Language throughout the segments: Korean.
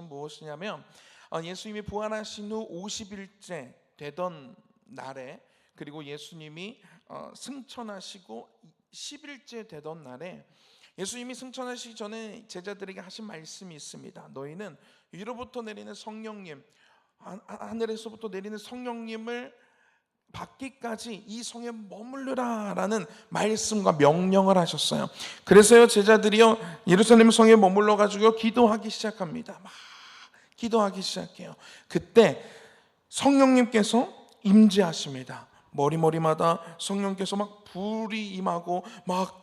무엇이냐면 예수님이 부활하신 후 50일째 되던 날에, 그리고 예수님이 승천하시고 10일째 되던 날에, 예수님이 승천하시기 전에 제자들에게 하신 말씀이 있습니다. 너희는 위로부터 내리는 성령님, 하늘에서부터 내리는 성령님을 받기까지 이 성에 머물르라 라는 말씀과 명령을 하셨어요. 그래서요, 제자들이요 예루살렘 성에 머물러 가지고 기도하기 시작합니다. 막 기도하기 시작해요. 그때 성령님께서 임재하십니다. 머리마다 성령께서 막 불이 임하고 막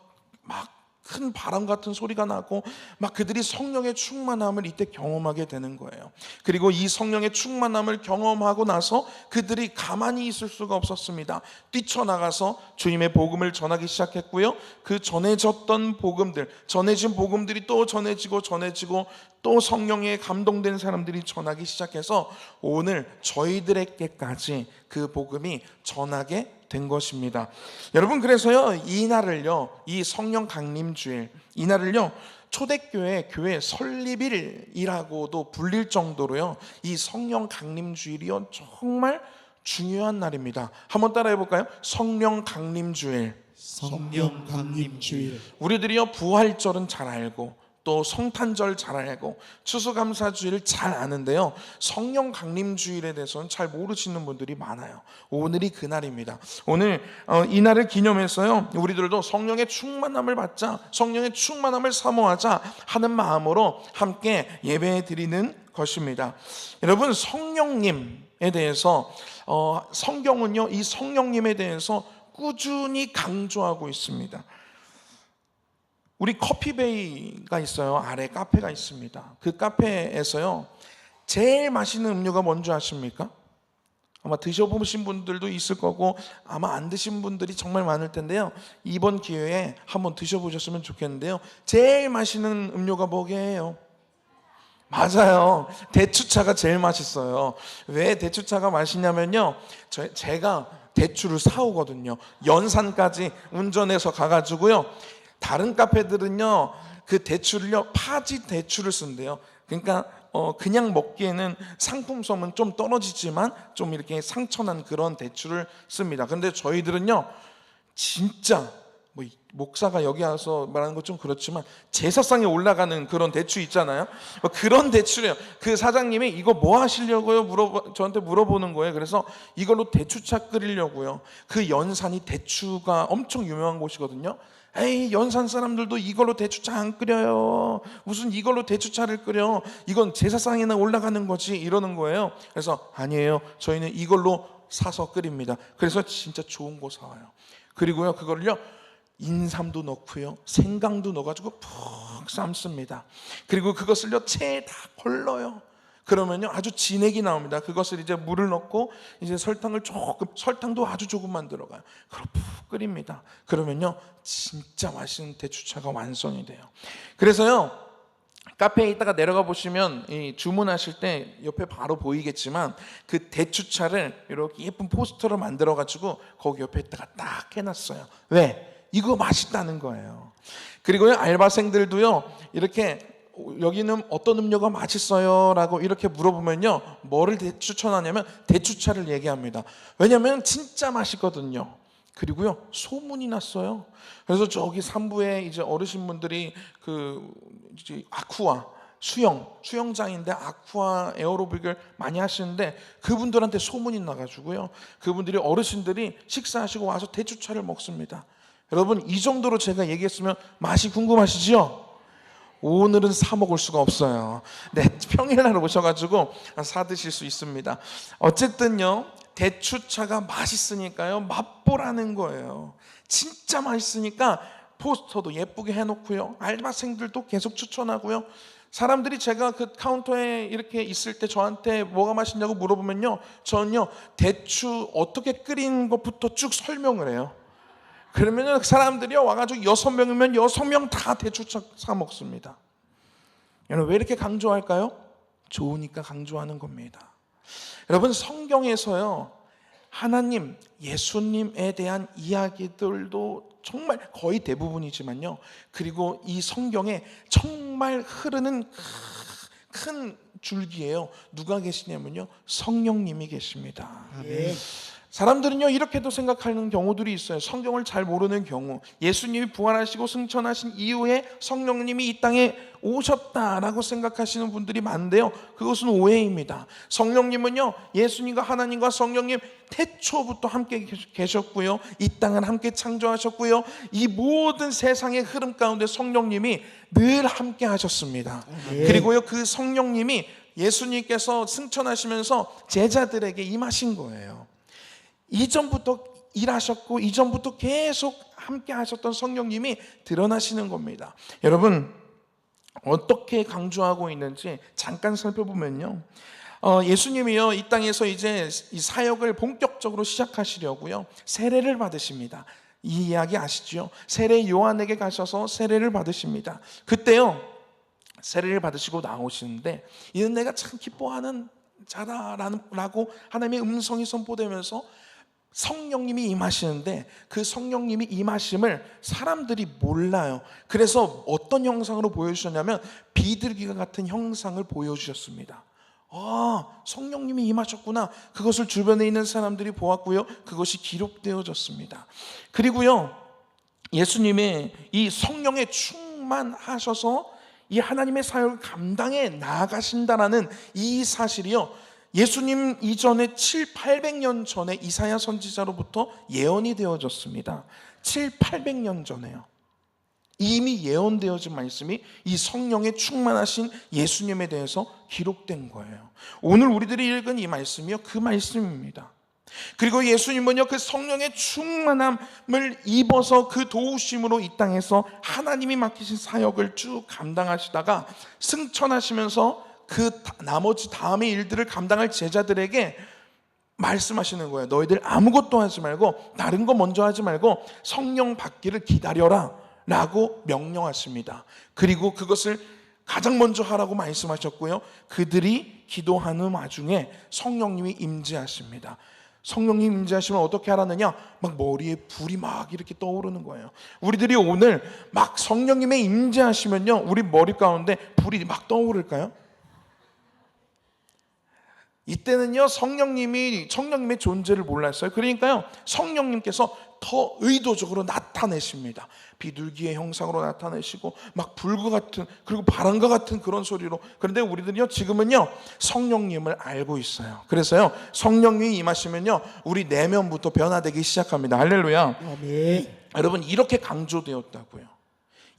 큰 바람 같은 소리가 나고, 막 그들이 성령의 충만함을 이때 경험하게 되는 거예요. 그리고 이 성령의 충만함을 경험하고 나서 그들이 가만히 있을 수가 없었습니다. 뛰쳐나가서 주님의 복음을 전하기 시작했고요, 그 전해진 복음들이 또 전해지고 또 성령에 감동된 사람들이 전하기 시작해서 오늘 저희들에게까지 그 복음이 전하게 된 것입니다. 여러분, 그래서요 이날을요, 이 성령 강림주일, 이날을요 초대교회 교회 설립일이라고도 불릴 정도로요, 이 성령 강림주일이요 정말 중요한 날입니다. 한번 따라해 볼까요? 성령 강림주일. 성령 강림주일. 우리들이요 부활절은 잘 알고, 또 성탄절 잘 알고, 추수감사주일 잘 아는데요, 성령 강림주일에 대해서는 잘 모르시는 분들이 많아요. 오늘이 그날입니다. 오늘 이 날을 기념해서요, 우리들도 성령의 충만함을 받자, 성령의 충만함을 사모하자 하는 마음으로 함께 예배 드리는 것입니다. 여러분, 성령님에 대해서 성경은요 이 성령님에 대해서 꾸준히 강조하고 있습니다. 우리 커피베이가 있어요. 아래 카페가 있습니다. 그 카페에서요 제일 맛있는 음료가 뭔지 아십니까? 아마 드셔보신 분들도 있을 거고 아마 안 드신 분들이 정말 많을 텐데요, 이번 기회에 한번 드셔보셨으면 좋겠는데요, 제일 맛있는 음료가 뭐게요? 맞아요, 대추차가 제일 맛있어요. 왜 대추차가 맛있냐면요, 제가 대추를 사오거든요. 연산까지 운전해서 가가지고요, 다른 카페들은요 그 대추를요 파지 대추를 쓴대요. 그러니까 그냥 먹기에는 상품성은 좀 떨어지지만 좀 이렇게 상처난 그런 대추를 씁니다. 근데 저희들은요 진짜 목사가 여기 와서 말하는 건 좀 그렇지만 제사상에 올라가는 그런 대추 있잖아요. 그런 대추래요. 그 사장님이 이거 뭐 하시려고요? 저한테 물어보는 거예요. 그래서 이걸로 대추차 끓이려고요. 그 연산이 대추가 엄청 유명한 곳이거든요. 에이, 연산 사람들도 이걸로 대추차 안 끓여요. 무슨 이걸로 대추차를 끓여? 이건 제사상에나 올라가는 거지, 이러는 거예요. 그래서 아니에요, 저희는 이걸로 사서 끓입니다. 그래서 진짜 좋은 거 사와요. 그리고요 그걸요 인삼도 넣고요, 생강도 넣어가지고 푹 삶습니다. 그리고 그것을요 체에 다 걸러요. 그러면요 아주 진액이 나옵니다. 그것을 이제 물을 넣고 이제 설탕도 아주 조금만 들어가요. 그리고 푹 끓입니다. 그러면요 진짜 맛있는 대추차가 완성이 돼요. 그래서요 카페에 있다가 내려가 보시면 주문하실 때 옆에 바로 보이겠지만 그 대추차를 이렇게 예쁜 포스터로 만들어 가지고 거기 옆에다가 딱 해놨어요. 왜? 이거 맛있다는 거예요. 그리고요 알바생들도요 이렇게 여기는 어떤 음료가 맛있어요? 라고 이렇게 물어보면요 뭐를 추천하냐면 대추차를 얘기합니다. 왜냐하면 진짜 맛있거든요. 그리고요 소문이 났어요. 그래서 저기 3부에 이제 어르신분들이 이제 아쿠아 수영장인데 아쿠아 에어로빅을 많이 하시는데, 그분들한테 소문이 나가지고요 그분들이 어르신들이 식사하시고 와서 대추차를 먹습니다. 여러분, 이 정도로 제가 얘기했으면 맛이 궁금하시죠? 오늘은 사 먹을 수가 없어요. 네, 평일날 오셔가지고 사 드실 수 있습니다. 어쨌든요 대추차가 맛있으니까요 맛보라는 거예요. 진짜 맛있으니까 포스터도 예쁘게 해놓고요, 알바생들도 계속 추천하고요, 사람들이 제가 그 카운터에 이렇게 있을 때 저한테 뭐가 맛있냐고 물어보면요 저는요 대추 어떻게 끓이는 것부터 쭉 설명을 해요. 그러면 사람들이 와가지고 6명이면 6명 다 대추차 사 먹습니다. 여러분, 왜 이렇게 강조할까요? 좋으니까 강조하는 겁니다. 여러분, 성경에서요 하나님, 예수님에 대한 이야기들도 정말 거의 대부분이지만요, 그리고 이 성경에 정말 흐르는 큰 줄기예요. 누가 계시냐면요, 성령님이 계십니다. 아멘. 사람들은요 이렇게도 생각하는 경우들이 있어요. 성경을 잘 모르는 경우, 예수님이 부활하시고 승천하신 이후에 성령님이 이 땅에 오셨다라고 생각하시는 분들이 많은데요, 그것은 오해입니다. 성령님은요, 예수님과 하나님과 성령님 태초부터 함께 계셨고요, 이 땅을 함께 창조하셨고요, 이 모든 세상의 흐름 가운데 성령님이 늘 함께 하셨습니다. 그리고요, 그 성령님이 예수님께서 승천하시면서 제자들에게 임하신 거예요. 이전부터 일하셨고 이전부터 계속 함께 하셨던 성령님이 드러나시는 겁니다. 여러분, 어떻게 강조하고 있는지 잠깐 살펴보면요, 예수님이요 이 땅에서 이제 이 사역을 본격적으로 시작하시려고요 세례를 받으십니다. 이 이야기 아시죠? 세례 요한에게 가셔서 세례를 받으십니다. 그때요 세례를 받으시고 나오시는데, 이는 내가 참 기뻐하는 자라라고 하나님의 음성이 선포되면서 성령님이 임하시는데, 그 성령님이 임하심을 사람들이 몰라요. 그래서 어떤 형상으로 보여주셨냐면 비둘기와 같은 형상을 보여주셨습니다. 성령님이 임하셨구나, 그것을 주변에 있는 사람들이 보았고요, 그것이 기록되어졌습니다. 그리고요, 예수님의 이 성령에 충만하셔서 이 하나님의 사역을 감당해 나아가신다라는 이 사실이요, 예수님 이전에 800년 전에 이사야 선지자로부터 예언이 되어졌습니다. 800년 전에요. 이미 예언되어진 말씀이 이 성령에 충만하신 예수님에 대해서 기록된 거예요. 오늘 우리들이 읽은 이 말씀이요, 그 말씀입니다. 그리고 예수님은요 그 성령의 충만함을 입어서 그 도우심으로 이 땅에서 하나님이 맡기신 사역을 쭉 감당하시다가 승천하시면서 그 나머지 다음의 일들을 감당할 제자들에게 말씀하시는 거예요. 너희들 아무것도 하지 말고, 다른 거 먼저 하지 말고 성령 받기를 기다려라 라고 명령하십니다. 그리고 그것을 가장 먼저 하라고 말씀하셨고요, 그들이 기도하는 와중에 성령님이 임재하십니다. 성령님 임재하시면 어떻게 하라느냐, 막 머리에 불이 막 이렇게 떠오르는 거예요. 우리들이 오늘 막 성령님의 임재하시면요, 우리 머리 가운데 불이 막 떠오를까요? 이때는요 성령님의 존재를 몰랐어요. 그러니까요 성령님께서 더 의도적으로 나타내십니다. 비둘기의 형상으로 나타내시고 막 불과 같은, 그리고 바람과 같은 그런 소리로. 그런데 우리들이요 지금은요 성령님을 알고 있어요. 그래서요 성령님이 임하시면요 우리 내면부터 변화되기 시작합니다. 할렐루야. 아멘. 여러분, 이렇게 강조되었다고요.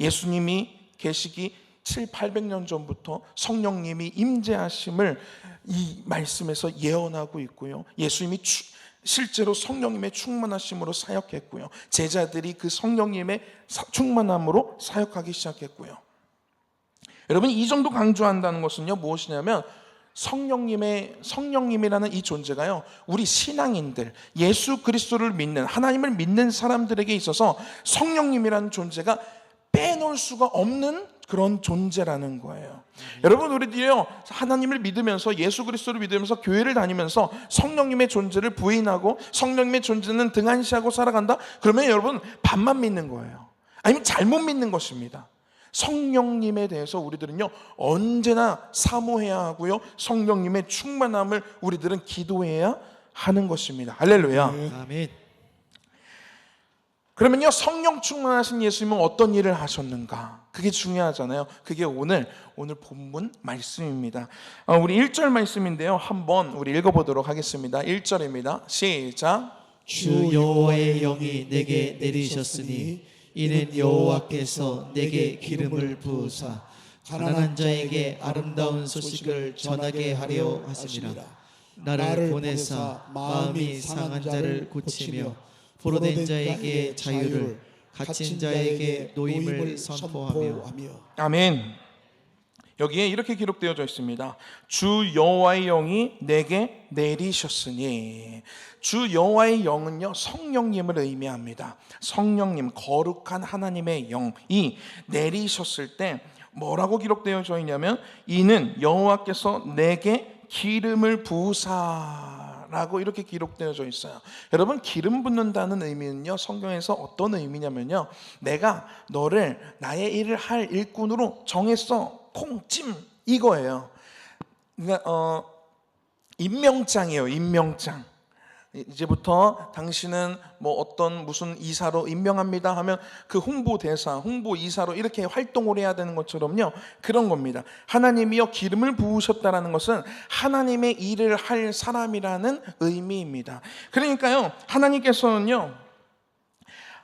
예수님이 계시기 800년 전부터 성령님이 임재하심을 이 말씀에서 예언하고 있고요, 예수님이 실제로 성령님의 충만하심으로 사역했고요, 제자들이 그 성령님의 충만함으로 사역하기 시작했고요. 여러분, 이 정도 강조한다는 것은요 무엇이냐면, 성령님이라는 이 존재가요 우리 신앙인들, 예수 그리스도를 믿는, 하나님을 믿는 사람들에게 있어서 성령님이라는 존재가 빼놓을 수가 없는 그런 존재라는 거예요. 여러분, 우리들이요 하나님을 믿으면서, 예수 그리스도를 믿으면서 교회를 다니면서 성령님의 존재를 부인하고 성령님의 존재는 등한시하고 살아간다? 그러면 여러분 반만 믿는 거예요. 아니면 잘못 믿는 것입니다. 성령님에 대해서 우리들은요 언제나 사모해야 하고요, 성령님의 충만함을 우리들은 기도해야 하는 것입니다. 할렐루야. 아멘. 그러면요 성령 충만하신 예수님은 어떤 일을 하셨는가? 그게 중요하잖아요. 그게 오늘 본문 말씀입니다. 우리 1절 말씀인데요, 한번 우리 읽어보도록 하겠습니다. 1절입니다. 시작. 주 여호와의 영이 내게 내리셨으니 이는 여호와께서 내게 기름을 부으사 가난한 자에게 아름다운 소식을 전하게 하려 하심이라. 나를 보내사 마음이 상한 자를 고치며 포로된 자에게 자유를, 갇힌 자에게 노임을 선포하며. 아멘. 여기에 이렇게 기록되어져 있습니다. 주 여호와의 영이 내게 내리셨으니. 주 여호와의 영은요 성령님을 의미합니다. 성령님, 거룩한 하나님의 영이 내리셨을 때 뭐라고 기록되어져 있냐면, 이는 여호와께서 내게 기름을 부으사라고 이렇게 기록되어져 있어요. 여러분, 기름 붓는다는 의미는요 성경에서 어떤 의미냐면요, 내가 너를 나의 일을 할 일꾼으로 정했어, 콩찜, 이거예요. 그러니까 임명장이에요. 임명장. 이제부터 당신은 뭐 어떤 무슨 이사로 임명합니다 하면 그 홍보대사, 홍보이사로 이렇게 활동을 해야 되는 것처럼요, 그런 겁니다. 하나님이요 기름을 부으셨다라는 것은 하나님의 일을 할 사람이라는 의미입니다. 그러니까요 하나님께서는요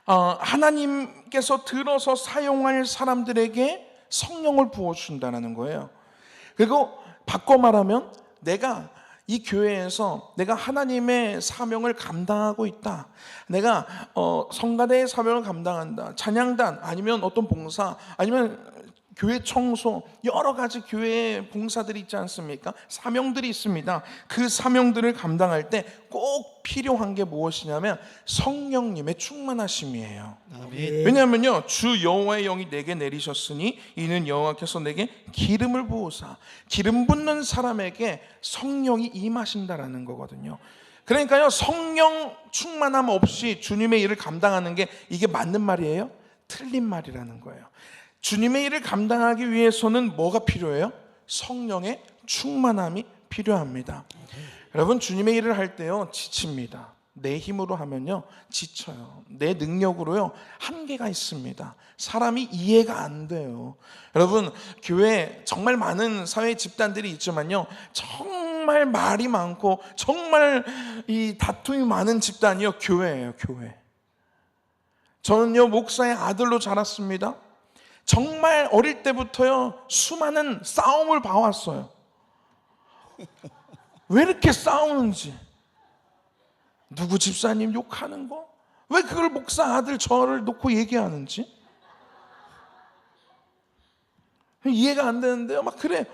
하나님께서 들어서 사용할 사람들에게 성령을 부어주신다는 거예요. 그리고 바꿔 말하면 내가 이 교회에서 내가 하나님의 사명을 감당하고 있다, 내가 성가대의 사명을 감당한다, 찬양단 아니면 어떤 봉사 아니면 교회 청소, 여러 가지 교회의 봉사들이 있지 않습니까? 사명들이 있습니다. 그 사명들을 감당할 때 꼭 필요한 게 무엇이냐면 성령님의 충만하심이에요. 아멘. 왜냐하면요 주 여호와의 영이 내게 내리셨으니 이는 여호와께서 내게 기름을 부으사, 기름 붓는 사람에게 성령이 임하신다라는 거거든요. 그러니까요 성령 충만함 없이 주님의 일을 감당하는 게 이게 맞는 말이에요? 틀린 말이라는 거예요. 주님의 일을 감당하기 위해서는 뭐가 필요해요? 성령의 충만함이 필요합니다. 여러분 주님의 일을 할 때요 지칩니다. 내 힘으로 하면요 지쳐요. 내 능력으로요 한계가 있습니다. 사람이 이해가 안 돼요. 여러분 교회 정말 많은 사회 집단들이 있지만요 정말 말이 많고 정말 이 다툼이 많은 집단이요 교회예요. 교회. 저는요 목사의 아들로 자랐습니다. 정말 어릴 때부터요 수많은 싸움을 봐왔어요. 왜 이렇게 싸우는지, 누구 집사님 욕하는 거, 왜 그걸 목사 아들 저를 놓고 얘기하는지 이해가 안 되는데요. 막 그래,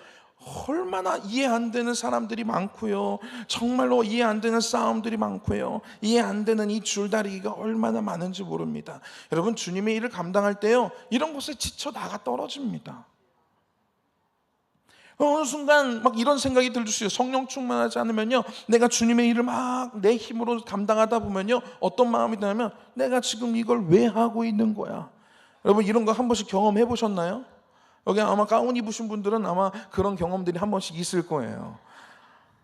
얼마나 이해 안 되는 사람들이 많고요, 정말로 이해 안 되는 싸움들이 많고요, 이해 안 되는 이 줄다리기가 얼마나 많은지 모릅니다. 여러분 주님의 일을 감당할 때요 이런 곳에 지쳐 나가 떨어집니다. 어느 순간 막 이런 생각이 들 수 있어요. 성령 충만하지 않으면요 내가 주님의 일을 막 내 힘으로 감당하다 보면요 어떤 마음이 드냐면 내가 지금 이걸 왜 하고 있는 거야. 여러분 이런 거 한 번씩 경험해 보셨나요? 여기 아마 가운 입으신 분들은 아마 그런 경험들이 한 번씩 있을 거예요.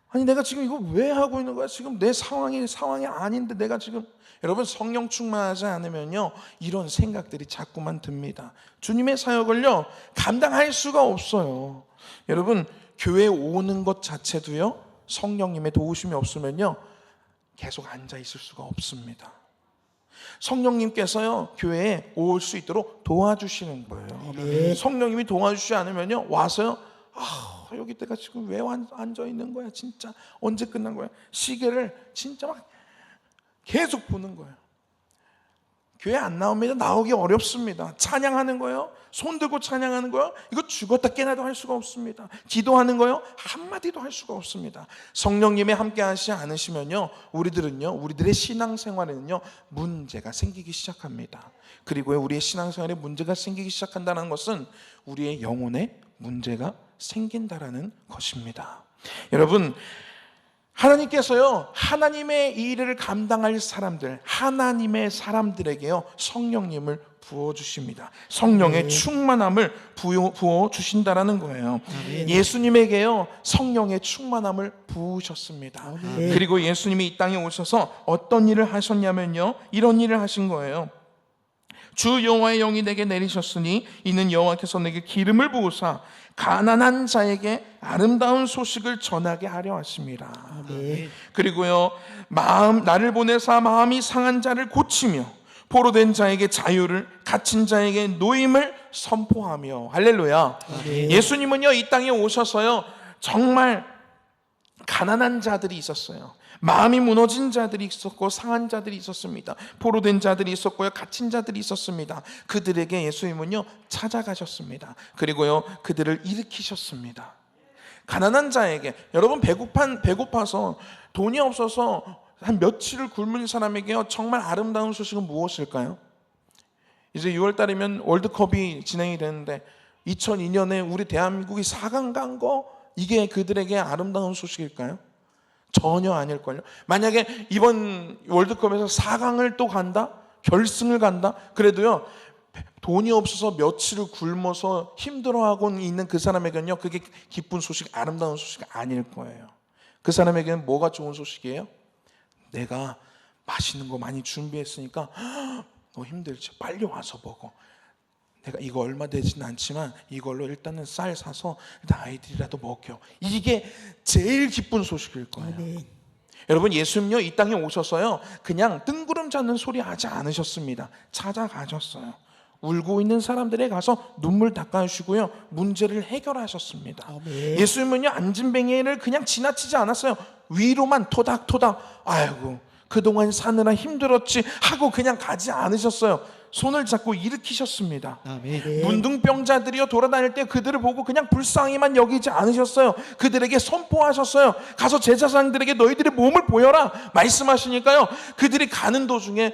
아니 내가 지금 이거 왜 하고 있는 거야? 지금 내 상황이 아닌데 내가 지금. 여러분 성령 충만하지 않으면요 이런 생각들이 자꾸만 듭니다. 주님의 사역을요 감당할 수가 없어요. 여러분 교회에 오는 것 자체도요 성령님의 도우심이 없으면요 계속 앉아 있을 수가 없습니다. 성령님께서요 교회에 올 수 있도록 도와주시는 거예요. 아멘. 성령님이 도와주시지 않으면요 와서요 여기 내가 지금 왜 앉아 있는 거야, 진짜 언제 끝난 거야, 시계를 진짜 막 계속 보는 거예요. 교회 안 나옵니다. 나오기 어렵습니다. 찬양하는 거요, 손 들고 찬양하는 거요, 이거 죽었다 깨나도 할 수가 없습니다. 기도하는 거요, 한마디도 할 수가 없습니다. 성령님이 함께 하시지 않으시면요 우리들의 신앙생활에는요 문제가 생기기 시작합니다. 그리고 우리의 신앙생활에 문제가 생기기 시작한다는 것은 우리의 영혼에 문제가 생긴다라는 것입니다. 여러분 하나님께서요 하나님의 일을 감당할 사람들, 하나님의 사람들에게요 성령님을 부어주십니다. 성령의 충만함을 부어주신다라는 거예요. 아멘. 예수님에게요 성령의 충만함을 부으셨습니다. 아멘. 그리고 예수님이 이 땅에 오셔서 어떤 일을 하셨냐면요 이런 일을 하신 거예요. 주 여호와의 영이 내게 내리셨으니 이는 여호와께서 내게 기름을 부으사 가난한 자에게 아름다운 소식을 전하게 하려 하십니다. 아멘. 그리고요 나를 보내사 마음이 상한 자를 고치며 포로된 자에게 자유를, 갇힌 자에게 노임을 선포하며. 할렐루야. 아멘. 예수님은요 이 땅에 오셔서요 정말 가난한 자들이 있었어요. 마음이 무너진 자들이 있었고 상한 자들이 있었습니다. 포로된 자들이 있었고요, 갇힌 자들이 있었습니다. 그들에게 예수님은요 찾아가셨습니다. 그리고요 그들을 일으키셨습니다. 가난한 자에게, 여러분 배고파서 돈이 없어서 한 며칠을 굶은 사람에게요 정말 아름다운 소식은 무엇일까요? 이제 6월 달이면 월드컵이 진행이 되는데 2002년에 우리 대한민국이 4강 간 거, 이게 그들에게 아름다운 소식일까요? 전혀 아닐걸요. 만약에 이번 월드컵에서 4강을 또 간다, 결승을 간다, 그래도요 돈이 없어서 며칠을 굶어서 힘들어하고 있는 그 사람에게는요, 그게 기쁜 소식, 아름다운 소식이 아닐 거예요. 그 사람에게는 뭐가 좋은 소식이에요? 내가 맛있는 거 많이 준비했으니까 너 힘들지? 빨리 와서 먹어. 내가 이거 얼마 되지는 않지만 이걸로 일단은 쌀 사서 일단 아이들이라도 먹여. 이게 제일 기쁜 소식일 거예요. 아멘. 여러분, 예수님요 이 땅에 오셔서요 그냥 뜬구름 잡는 소리 하지 않으셨습니다. 찾아가셨어요. 울고 있는 사람들에 가서 눈물 닦아주시고요 문제를 해결하셨습니다. 아멘. 예수님은요 안진뱅이를 그냥 지나치지 않았어요. 위로만 토닥토닥 아이고 그동안 사느라 힘들었지 하고 그냥 가지 않으셨어요. 손을 잡고 일으키셨습니다. 아멘. 문둥병자들이요 돌아다닐 때 그들을 보고 그냥 불쌍히만 여기지 않으셨어요. 그들에게 선포하셨어요. 가서 제사장들에게 너희들의 몸을 보여라 말씀하시니까요 그들이 가는 도중에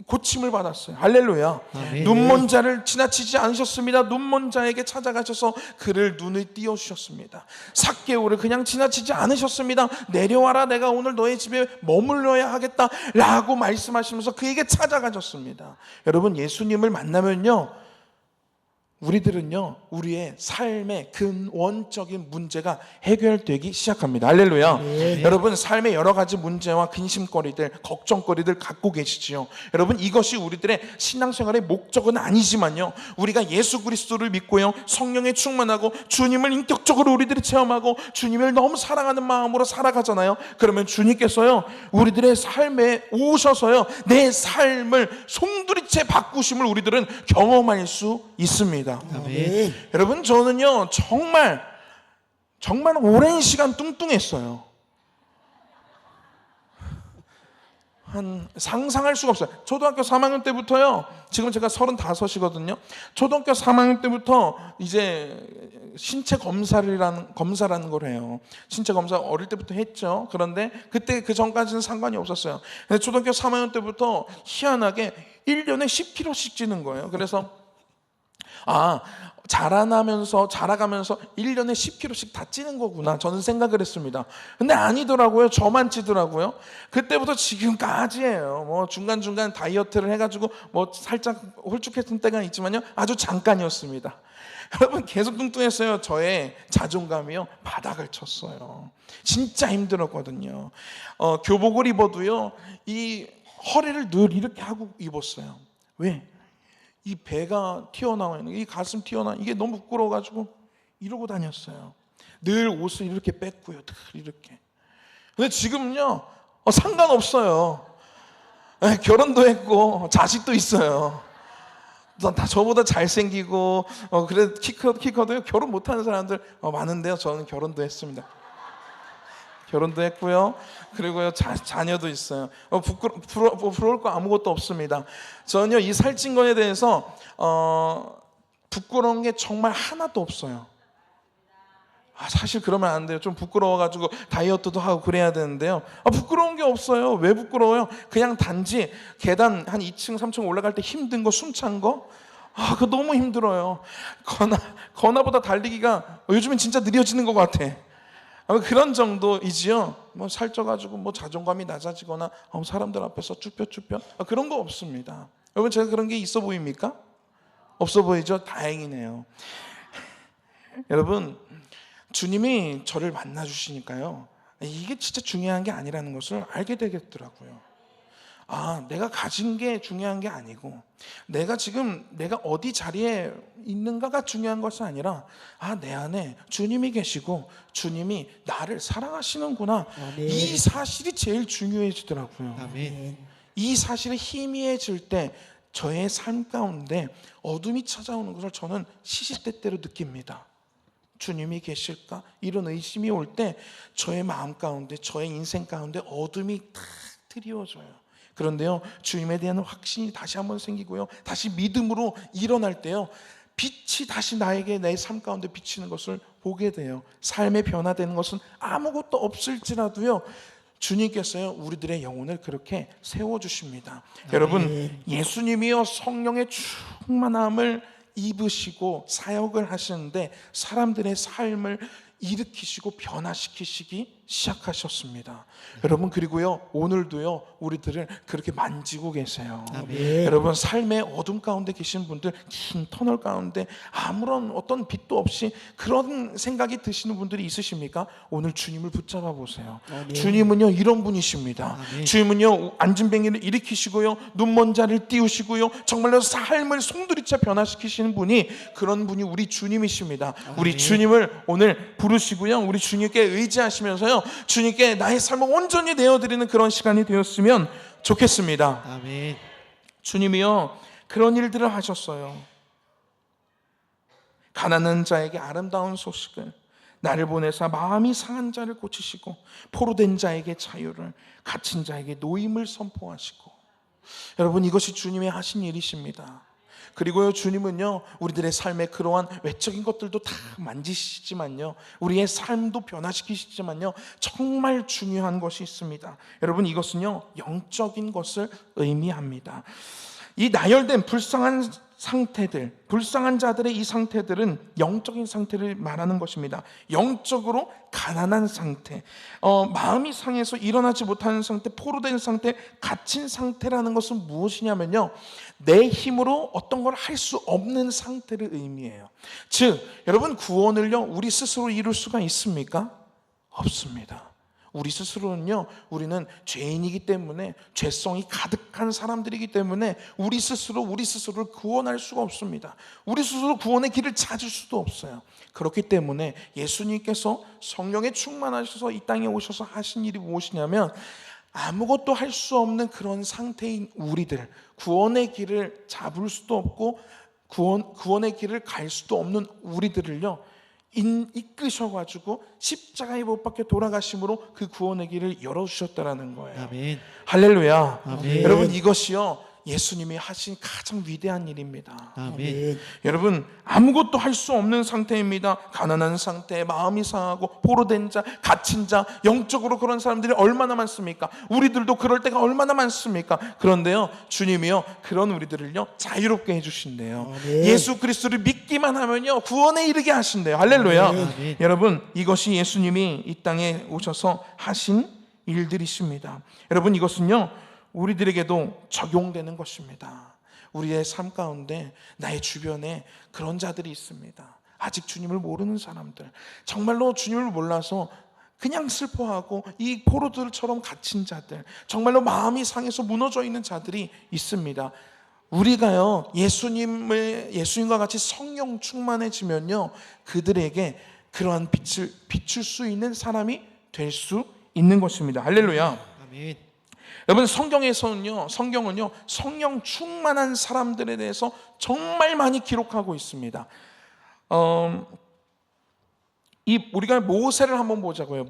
고침을 받았어요. 할렐루야. 아멘. 눈먼 자를 지나치지 않으셨습니다. 눈먼 자에게 찾아가셔서 그를 눈을 띄워주셨습니다. 삭개오를 그냥 지나치지 않으셨습니다. 내려와라, 내가 오늘 너의 집에 머물러야 하겠다 라고 말씀하시면서 그에게 찾아가셨습니다. 여러분, 예수님을 만나면요 우리들은요 우리의 삶의 근원적인 문제가 해결되기 시작합니다. 할렐루야. 네. 여러분, 삶의 여러 가지 문제와 근심거리들, 걱정거리들 갖고 계시지요. 여러분, 이것이 우리들의 신앙생활의 목적은 아니지만요 우리가 예수 그리스도를 믿고요 성령에 충만하고 주님을 인격적으로 우리들이 체험하고 주님을 너무 사랑하는 마음으로 살아가잖아요. 그러면 주님께서요 우리들의 삶에 오셔서요 내 삶을 송두리째 바꾸심을 우리들은 경험할 수 있습니다. 아멘. 여러분, 저는요 정말 오랜 시간 뚱뚱했어요. 한 상상할 수가 없어요. 초등학교 3학년 때부터요, 지금 제가 35이거든요. 초등학교 3학년 때부터 이제 신체 검사라는 걸 해요. 신체 검사 어릴 때부터 했죠. 그런데 그때 그 전까지는 상관이 없었어요. 근데 초등학교 3학년 때부터 희한하게 1년에 10kg씩 찌는 거예요. 그래서 자라가면서 1년에 10kg씩 다 찌는 거구나 저는 생각을 했습니다. 근데 아니더라고요. 저만 찌더라고요. 그때부터 지금까지예요. 뭐 중간중간 다이어트를 해가지고 뭐 살짝 홀쭉했던 때가 있지만요 아주 잠깐이었습니다. 여러분, 계속 뚱뚱했어요. 저의 자존감이요 바닥을 쳤어요. 진짜 힘들었거든요. 교복을 입어도요 이 허리를 늘 이렇게 하고 입었어요. 왜? 이 배가 튀어나와 있는, 이 가슴 튀어나와 이게 너무 부끄러워가지고 이러고 다녔어요. 늘 옷을 이렇게 뺐고요. 늘 이렇게. 근데 지금은요 상관없어요. 결혼도 했고 자식도 있어요. 다 저보다 잘생기고 그래 키 커도요 결혼 못하는 사람들 많은데요 저는 결혼도 했습니다. 결혼도 했고요. 그리고요 자녀도 있어요. 부러울 거 아무것도 없습니다. 저는요 이 살찐 거에 대해서 부끄러운 게 정말 하나도 없어요. 사실 그러면 안 돼요. 좀 부끄러워가지고 다이어트도 하고 그래야 되는데요. 부끄러운 게 없어요. 왜 부끄러워요? 그냥 단지 계단 한 2층 3층 올라갈 때 힘든 거, 숨찬 거, 그거 너무 힘들어요. 거나보다 달리기가 요즘엔 진짜 느려지는 것 같아. 그런 정도이지요. 뭐 살쪄가지고 뭐 자존감이 낮아지거나 사람들 앞에서 쭈뼛쭈뼛 그런 거 없습니다. 여러분, 제가 그런 게 있어 보입니까? 없어 보이죠? 다행이네요. 여러분, 주님이 저를 만나 주시니까요 이게 진짜 중요한 게 아니라는 것을 알게 되겠더라고요. 내가 가진 게 중요한 게 아니고 내가 어디 자리에 있는가가 중요한 것이 아니라 내 안에 주님이 계시고 주님이 나를 사랑하시는구나. 아멘. 이 사실이 제일 중요해지더라고요. 아멘. 이 사실이 희미해질 때 저의 삶 가운데 어둠이 찾아오는 것을 저는 시시때때로 느낍니다. 주님이 계실까? 이런 의심이 올 때 저의 마음 가운데, 저의 인생 가운데 어둠이 탁 드리워져요. 그런데요 주님에 대한 확신이 다시 한번 생기고요 다시 믿음으로 일어날 때요 빛이 다시 나에게 내 삶 가운데 비치는 것을 보게 돼요. 삶의 변화되는 것은 아무것도 없을지라도요 주님께서요 우리들의 영혼을 그렇게 세워주십니다. 여러분, 예수님이요 성령의 충만함을 입으시고 사역을 하시는데 사람들의 삶을 일으키시고 변화시키시기 시작하셨습니다. 여러분, 그리고요 오늘도요 우리들을 그렇게 만지고 계세요. 아멘. 여러분, 삶의 어둠 가운데 계신 분들, 긴 터널 가운데 아무런 어떤 빛도 없이 그런 생각이 드시는 분들이 있으십니까? 오늘 주님을 붙잡아 보세요. 주님은요 이런 분이십니다. 아멘. 주님은요 안진뱅이를 일으키시고요 눈먼 자를 띄우시고요 정말로 삶을 송두리째 변화시키시는 분이, 그런 분이 우리 주님이십니다. 우리 주님을 오늘 부르시고요 우리 주님께 의지하시면서요 주님께 나의 삶을 온전히 내어드리는 그런 시간이 되었으면 좋겠습니다. 아멘. 주님이요 그런 일들을 하셨어요. 가난한 자에게 아름다운 소식을, 나를 보내사 마음이 상한 자를 고치시고 포로된 자에게 자유를, 갇힌 자에게 노임을 선포하시고. 여러분, 이것이 주님의 하신 일이십니다. 그리고요 주님은요 우리들의 삶의 그러한 외적인 것들도 다 만지시지만요 우리의 삶도 변화시키시지만요 정말 중요한 것이 있습니다. 여러분, 이것은요 영적인 것을 의미합니다. 이 나열된 불쌍한 상태들, 불쌍한 자들의 이 상태들은 영적인 상태를 말하는 것입니다. 영적으로 가난한 상태, 마음이 상해서 일어나지 못하는 상태, 포로된 상태, 갇힌 상태라는 것은 무엇이냐면요 내 힘으로 어떤 걸 할 수 없는 상태를 의미해요. 즉, 여러분, 구원을요 우리 스스로 이룰 수가 있습니까? 없습니다. 우리 스스로는요 우리는 죄인이기 때문에, 죄성이 가득한 사람들이기 때문에 우리 스스로를 구원할 수가 없습니다. 우리 스스로 구원의 길을 찾을 수도 없어요. 그렇기 때문에 예수님께서 성령에 충만하셔서 이 땅에 오셔서 하신 일이 무엇이냐면, 아무것도 할 수 없는 그런 상태인 우리들, 구원의 길을 잡을 수도 없고 구원의 길을 갈 수도 없는 우리들을요 이끄셔가지고 십자가에 못 박혀 돌아가심으로 그 구원의 길을 열어주셨다라는 거예요. 아멘. 할렐루야. 아멘. 여러분, 이것이요 예수님이 하신 가장 위대한 일입니다. 아멘. 여러분, 아무것도 할 수 없는 상태입니다. 가난한 상태, 마음이 상하고 포로된 자, 갇힌 자, 영적으로 그런 사람들이 얼마나 많습니까? 우리들도 그럴 때가 얼마나 많습니까? 그런데요 주님이요 그런 우리들을요 자유롭게 해주신대요. 예수 그리스도를 믿기만 하면요 구원에 이르게 하신대요. 할렐루야. 아멘. 여러분, 이것이 예수님이 이 땅에 오셔서 하신 일들이십니다. 여러분, 이것은요 우리들에게도 적용되는 것입니다. 우리의 삶 가운데 나의 주변에 그런 자들이 있습니다. 아직 주님을 모르는 사람들, 정말로 주님을 몰라서 그냥 슬퍼하고 이 포로들처럼 갇힌 자들, 정말로 마음이 상해서 무너져 있는 자들이 있습니다. 우리가요 예수님과 같이 성령 충만해지면요 그들에게 그러한 빛을 비출 수 있는 사람이 될 수 있는 것입니다. 할렐루야. 아멘. 여러분, 성경은요 성령 충만한 사람들에 대해서 정말 많이 기록하고 있습니다. 우리가 모세를 한번 보자고요.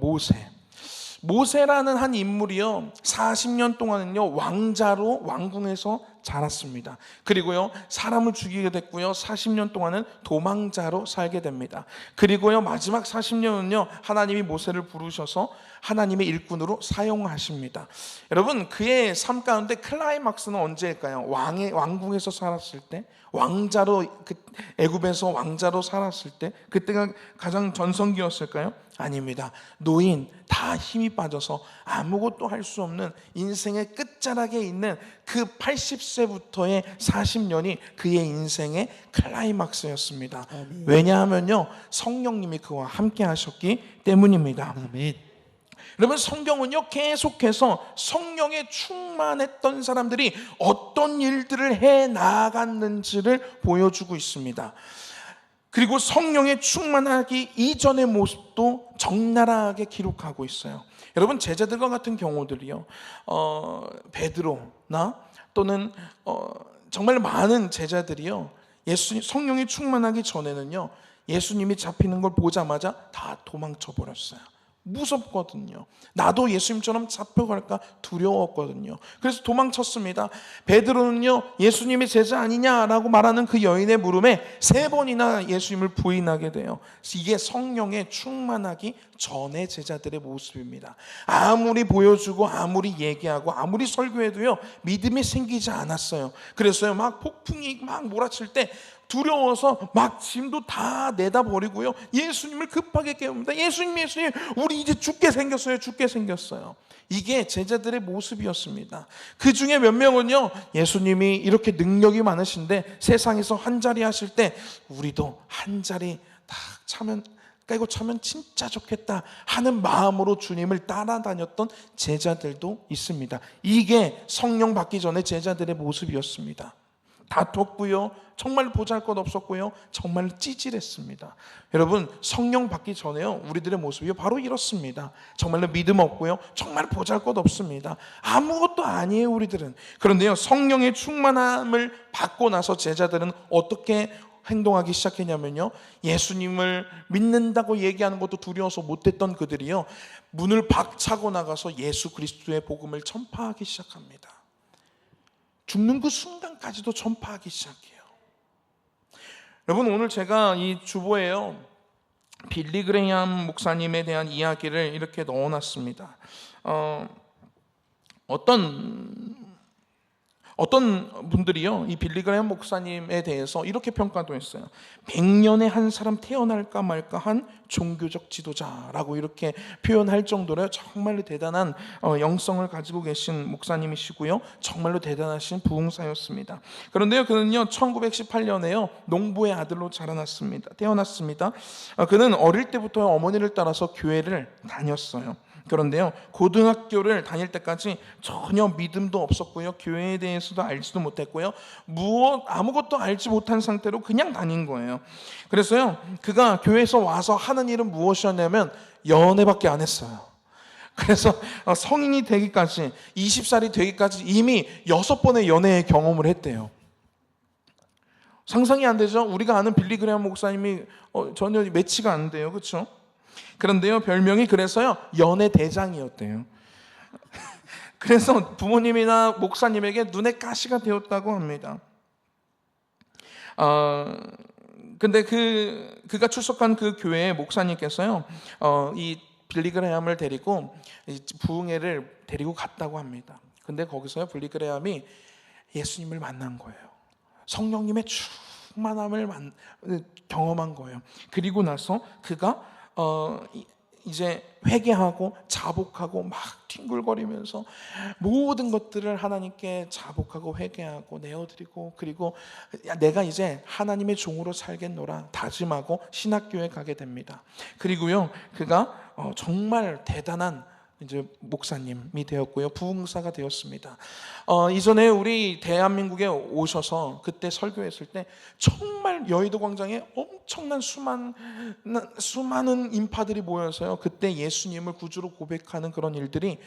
모세라는 한 인물이요 40년 동안은요 왕궁에서 자랐습니다. 그리고요 사람을 죽이게 됐고요 40년 동안은 도망자로 살게 됩니다. 그리고요 마지막 40년은요 하나님이 모세를 부르셔서 하나님의 일꾼으로 사용하십니다. 여러분, 그의 삶 가운데 클라이막스는 언제일까요? 왕궁에서 살았을 때, 왕자로 애굽에서 왕자로 살았을 때, 그때가 가장 전성기였을까요? 아닙니다. 노인, 다 힘이 빠져서 아무것도 할 수 없는 인생의 끝자락에 있는 그 80세부터의 40년이 그의 인생의 클라이막스였습니다. 왜냐하면요 성령님이 그와 함께 하셨기 때문입니다. 아멘. 여러분, 성경은요 계속해서 성령에 충만했던 사람들이 어떤 일들을 해 나아갔는지를 보여주고 있습니다. 그리고 성령에 충만하기 이전의 모습도 적나라하게 기록하고 있어요. 여러분, 제자들과 같은 경우들이요 베드로나 또는 정말 많은 제자들이요 성령이 충만하기 전에는요 예수님이 잡히는 걸 보자마자 다 도망쳐 버렸어요. 무섭거든요. 나도 예수님처럼 잡혀갈까 두려웠거든요. 그래서 도망쳤습니다. 베드로는요 예수님의 제자 아니냐라고 말하는 그 여인의 물음에 3번이나 예수님을 부인하게 돼요. 이게 성령에 충만하기 전의 제자들의 모습입니다. 아무리 보여주고 아무리 얘기하고 아무리 설교해도요 믿음이 생기지 않았어요. 그래서요 막 폭풍이 막 몰아칠 때 두려워서 막 짐도 다 내다 버리고요, 예수님을 급하게 깨웁니다. 예수님, 예수님, 우리 이제 죽게 생겼어요. 죽게 생겼어요. 이게 제자들의 모습이었습니다. 그 중에 몇 명은요, 예수님이 이렇게 능력이 많으신데 세상에서 한 자리 하실 때 우리도 한 자리 딱 깨고 차면 진짜 좋겠다 하는 마음으로 주님을 따라다녔던 제자들도 있습니다. 이게 성령 받기 전에 제자들의 모습이었습니다. 다퉜고요, 정말 보잘것없었고요, 정말 찌질했습니다. 여러분, 성령 받기 전에요, 우리들의 모습이 바로 이렇습니다. 정말로 믿음 없고요, 정말 보잘것없습니다. 아무것도 아니에요, 우리들은. 그런데요, 성령의 충만함을 받고 나서 제자들은 어떻게 행동하기 시작했냐면요, 예수님을 믿는다고 얘기하는 것도 두려워서 못했던 그들이요, 문을 박차고 나가서 예수 그리스도의 복음을 전파하기 시작합니다. 죽는 그 순간까지도 전파하기 시작해요. 여러분, 오늘 제가 이 주보에요, 빌리 그레이엄 목사님에 대한 이야기를 이렇게 넣어놨습니다. 어떤 분들이요, 이 빌리 그레이엄 목사님에 대해서 이렇게 평가도 했어요. 100년에 한 사람 태어날까 말까 한 종교적 지도자라고 이렇게 표현할 정도로 정말로 대단한 영성을 가지고 계신 목사님이시고요, 정말로 대단하신 부흥사였습니다. 그런데요, 그는요 1918년에요 농부의 아들로 태어났습니다. 그는 어릴 때부터 어머니를 따라서 교회를 다녔어요. 그런데요, 고등학교를 다닐 때까지 전혀 믿음도 없었고요, 교회에 대해서도 알지도 못했고요, 아무것도 알지 못한 상태로 그냥 다닌 거예요. 그래서요, 그가 교회에서 와서 하는 일은 무엇이었냐면 연애밖에 안 했어요. 그래서 성인이 되기까지, 20살이 되기까지 이미 6번의 연애 경험을 했대요. 상상이 안 되죠? 우리가 아는 빌리 그레이엄 목사님이 전혀 매치가 안 돼요, 그렇죠? 그런데요, 별명이 그래서요 연애 대장이었대요. 그래서 부모님이나 목사님에게 눈에 가시가 되었다고 합니다. 근데 그가 출석한 그 교회의 목사님께서요, 이 빌리 그레이엄을 데리고 부흥회를 데리고 갔다고 합니다. 근데 거기서요, 빌리 그레이엄이 예수님을 만난 거예요. 성령님의 충만함을 경험한 거예요. 그리고 나서 그가 이제 회개하고 자복하고 막 뒹굴거리면서 모든 것들을 하나님께 자복하고 회개하고 내어드리고, 그리고 내가 이제 하나님의 종으로 살겠노라 다짐하고 신학교에 가게 됩니다. 그리고요, 그가 정말 대단한 이제 목사님이 되었고요, 부흥사가 되었습니다. 이전에 우리 대한민국에 오셔서 그때 설교했을 때 정말 여의도 광장에 엄청난 수많은 인파들이 모여서요, 그때 예수님을 구주로 고백하는 그런 일들이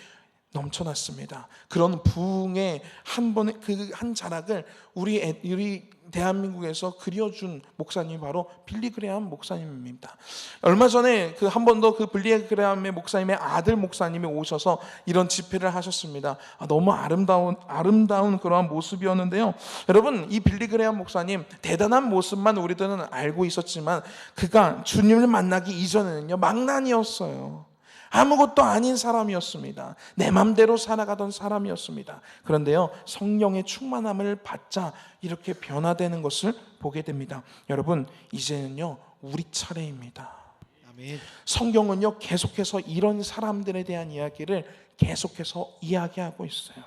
넘쳐났습니다. 그런 부흥의 한 자락을 우리 대한민국에서 그려준 목사님이 바로 빌리 그레이엄 목사님입니다. 얼마 전에 한 번 더 그 빌리 그레이엄의 목사님의 아들 목사님이 오셔서 이런 집회를 하셨습니다. 너무 아름다운 그러한 모습이었는데요. 여러분, 이 빌리 그레이엄 목사님 대단한 모습만 우리들은 알고 있었지만 그가 주님을 만나기 이전에는요 망난이었어요. 아무것도 아닌 사람이었습니다. 내 맘대로 살아가던 사람이었습니다. 그런데요, 성령의 충만함을 받자 이렇게 변화되는 것을 보게 됩니다. 여러분, 이제는요 우리 차례입니다. 아멘. 성경은요 계속해서 이런 사람들에 대한 이야기를 계속해서 이야기하고 있어요.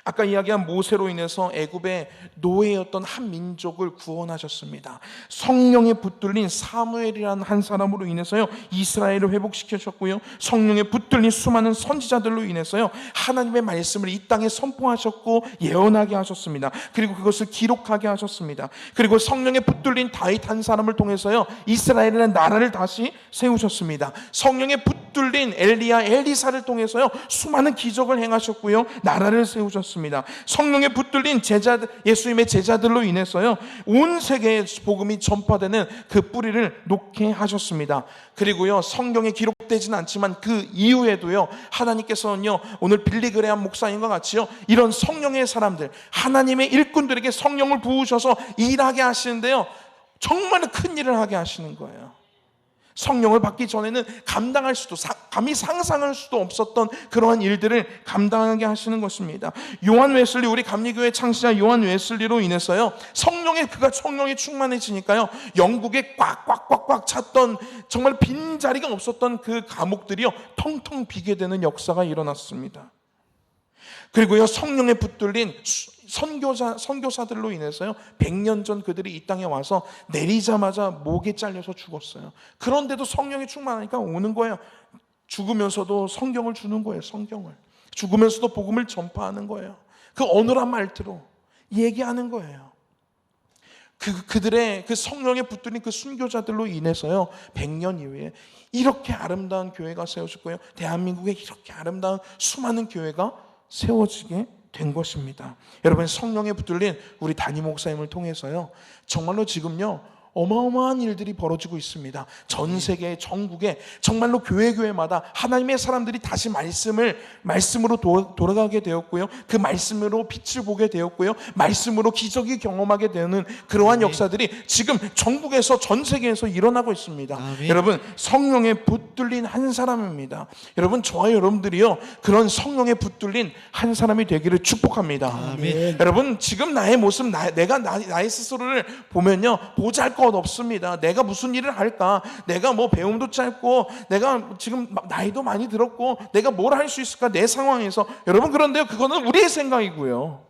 아까 이야기한 모세로 인해서 애굽의 노예였던 한 민족을 구원하셨습니다. 성령에 붙들린 사무엘이라는 한 사람으로 인해서요 이스라엘을 회복시키셨고요, 성령에 붙들린 수많은 선지자들로 인해서요 하나님의 말씀을 이 땅에 선포하셨고 예언하게 하셨습니다. 그리고 그것을 기록하게 하셨습니다. 그리고 성령에 붙들린 다윗 한 사람을 통해서요 이스라엘의 나라를 다시 세우셨습니다. 성령에 붙들린 엘리사를 통해서요 수많은 기적을 행하셨고요, 나라를 세우셨습니다. 성령에 붙들린 예수님의 제자들로 인해서요 온 세계에 복음이 전파되는 그 뿌리를 놓게 하셨습니다. 그리고요, 성경에 기록되지는 않지만 그 이후에도요 하나님께서는요 오늘 빌리 그레이엄 목사님과 같이요 이런 성령의 사람들, 하나님의 일꾼들에게 성령을 부으셔서 일하게 하시는데요 정말 큰 일을 하게 하시는 거예요. 성령을 받기 전에는 감당할 수도 감히 상상할 수도 없었던 그러한 일들을 감당하게 하시는 것입니다. 요한 웨슬리, 우리 감리교회 창시자 요한 웨슬리로 인해서요, 그가 성령에 충만해지니까요, 영국에 꽉꽉꽉꽉 찼던 정말 빈 자리가 없었던 그 감옥들이요 텅텅 비게 되는 역사가 일어났습니다. 그리고요, 성령에 붙들린 선교사들로 인해서요 100년 전 그들이 이 땅에 와서 내리자마자 목에 잘려서 죽었어요. 그런데도 성령이 충만하니까 오는 거예요. 죽으면서도 성경을 주는 거예요. 성경을 죽으면서도 복음을 전파하는 거예요. 그 어눌한 말투로 얘기하는 거예요. 그들의 그 성령에 붙들린 그 순교자들로 인해서요 100년 이후에 이렇게 아름다운 교회가 세워질 거예요. 대한민국에 이렇게 아름다운 수많은 교회가 세워지게 된 것입니다. 여러분, 성령에 붙들린 우리 담임 목사님을 통해서요 정말로 지금요 어마어마한 일들이 벌어지고 있습니다. 전 세계 전국에 정말로 교회마다 하나님의 사람들이 다시 말씀으로 돌아가게 되었고요, 그 말씀으로 빛을 보게 되었고요, 말씀으로 기적이 경험하게 되는 그러한 역사들이 지금 전국에서 전 세계에서 일어나고 있습니다. 아멘. 여러분, 성령에 붙들린 한 사람입니다. 여러분, 저와 여러분들이요 그런 성령에 붙들린 한 사람이 되기를 축복합니다. 아멘. 여러분, 지금 나의 모습, 내가 나의 스스로를 보면요 보잘 것 없습니다. 내가 무슨 일을 할까? 내가 뭐 배움도 짧고, 내가 지금 나이도 많이 들었고, 내가 뭘 할 수 있을까? 내 상황에서. 여러분, 그런데요 그거는 우리의 생각이고요,